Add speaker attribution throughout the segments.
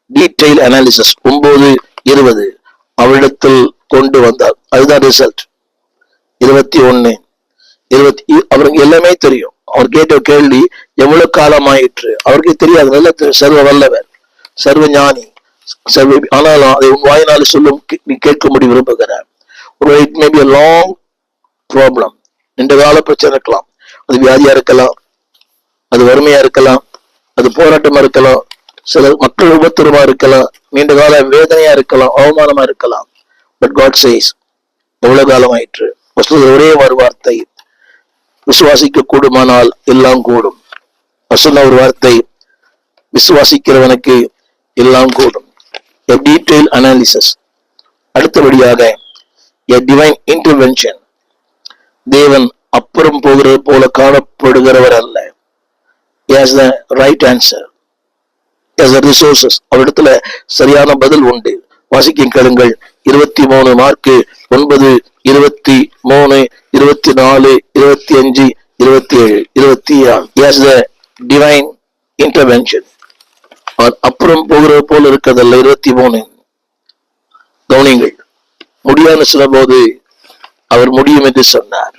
Speaker 1: Detail analysis 9:20 அவரிடத்தில் கொண்டு வந்தார். அதுதான் ரிசல்ட். 21:20 அவருக்கு எல்லாமே தெரியும். அவர் கேட்ட கேள்வி எவ்வளவு காலம் ஆயிற்று அவருக்கு தெரியாது. நல்ல சர்வ வல்லவர், சர்வ ஞானி, ஆனாலும் அதை உன் வாயினால் சொல்லும் நீ கேட்கும்படி விரும்புகிறார். It may be a long problem, நீண்ட கால பிரச்சனை இருக்கலாம். அது வியாதியா இருக்கலாம், அது வறுமையா இருக்கலாம், அது போராட்டமா இருக்கலாம், சில மக்கள் உபத்திரமா இருக்கலாம், நீண்ட கால வேதனையா இருக்கலாம், அவமானமா இருக்கலாம். பட் காட் சேஸ் எவ்வளவு காலம் ஆயிற்று. ஒரே ஒரு வார்த்தை, விசுவாசிக்க கூடுமானால் எல்லாம் கூடும். சொன்ன ஒரு வார்த்தை, விசுவாசிக்கிறவனுக்கு எல்லாம் கூடும். A detailed analysis. அடுத்தபடியாக a divine intervention. தேவன் அப்புறம் போகிறது போல காணப்படுகிறவர் அல்ல. He has the right answer. He has the resources. அவரிடத்துல சரியான பதில் உண்டு. வாசிக்கும் கேளுங்கள். 23 mark 9:23, 24, 25, 27, 26. He has the divine intervention. அப்புறம் போகிறது போல இருக்கிறதல்ல. 23 கவனிங்கள். முடியாதுன்னு சொன்ன போது அவர் முடியும் என்று சொன்னார்.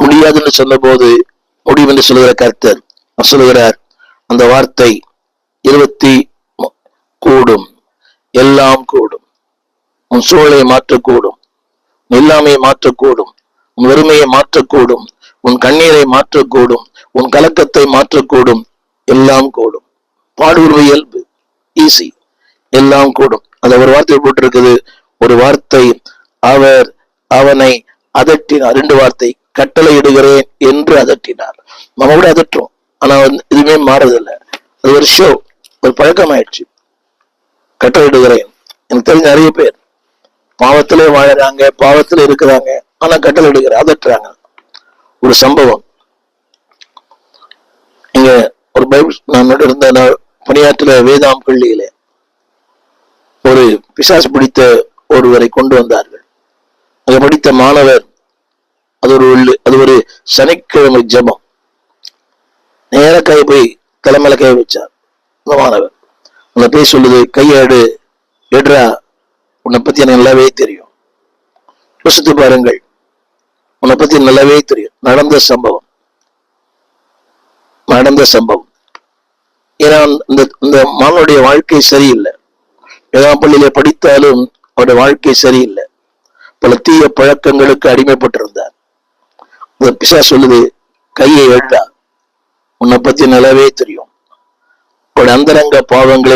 Speaker 1: முடியாதுன்னு சொன்ன போது முடியும் என்று சொல்லுகிற கர்த்தர் சொல்லுகிறார். அந்த வார்த்தை 20 கூடும், எல்லாம் கூடும். உன் சூழலை மாற்றக்கூடும், எல்லாமையை மாற்றக்கூடும், உன் வறுமையை மாற்றக்கூடும், உன் கண்ணீரை மாற்றக்கூடும், உன் கலக்கத்தை மாற்றக்கூடும், எல்லாம் கூடும். பாடுபடுவ இயல்பு, ஈஸி, எல்லாம் கூடும். அந்த ஒரு வார்த்தை போட்டிருக்குது. ஒரு வார்த்தை, அவர் அவனை அதட்டினார். 2 வார்த்தை, கட்டளை இடுகிறேன் என்று அதட்டினார். நம்ம கூட அதட்டுறோம், ஆனா இதுவுமே மாறதில்லை. அது ஒரு ஷோ, ஒரு பழக்கம் ஆயிடுச்சு. கட்டளை இடுகிறேன். எனக்கு தெரிஞ்ச நிறைய பேர் பாவத்திலே வாழறாங்க, பாவத்திலே இருக்கிறாங்க, ஆனா கட்டளை இடுகிற அதட்டுறாங்க. ஒரு சம்பவம் இங்க ஒரு பைபிள் நான் இருந்த பணியாற்றில வேதாம் பள்ளியில ஒரு பிசாசு பிடித்த ஒருவரை கொண்டு வந்தார்கள். அதை படித்த மாணவர் அது ஒரு சனிக்கிழமை ஜெபம். நேர கை போய் தலைமையில கை வச்சார். அந்த மாணவர் அந்த பேய் சொல்லுது, கையாடு எடுறா, உன்னை பத்தி எனக்கு நல்லாவே தெரியும். யோசித்து பாருங்கள், உன்னை பத்தி நல்லாவே தெரியும். நடந்த சம்பவம். ஏன்னா இந்த மாணவனுடைய வாழ்க்கை சரியில்லை. வேதாம் பள்ளியில படித்தாலும் அவருடைய வாழ்க்கை சரியில்லை. பல தீய பழக்கங்களுக்கு அடிமைப்பட்டிருந்தார். அந்த பிசாசு சொல்லுது, கையை எடுடா, உன்னை பத்தி நல்லாவே தெரியும். அவருடைய அந்தரங்க பாவங்களை